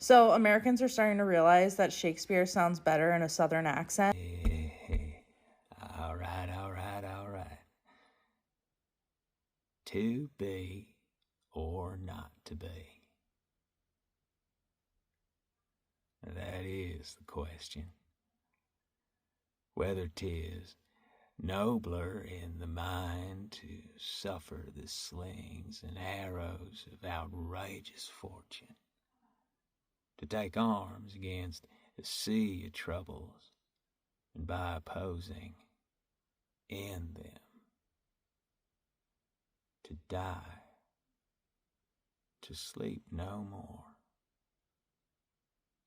So Americans are starting to realize that Shakespeare sounds better in a Southern accent. Hey, all right. To be or not to be? That is the question. Whether 'tis nobler in the mind to suffer the slings and arrows of outrageous fortune, to take arms against a sea of troubles, and by opposing, end them, to die, to sleep no more,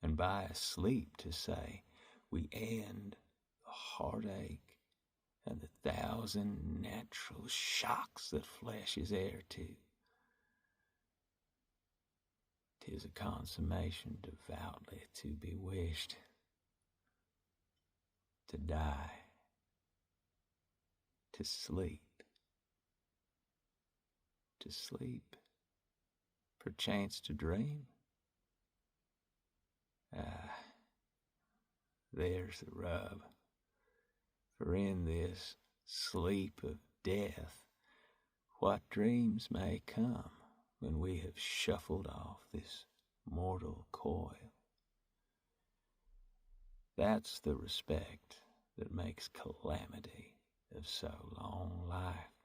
and by a sleep to say, we end the heartache and the thousand natural shocks that flesh is heir to. 'Tis a consummation devoutly to be wished, to die, to sleep, perchance to dream. There's the rub. For in this sleep of death, what dreams may come when we have shuffled off this mortal coil. That's the respect that makes calamity of so long life.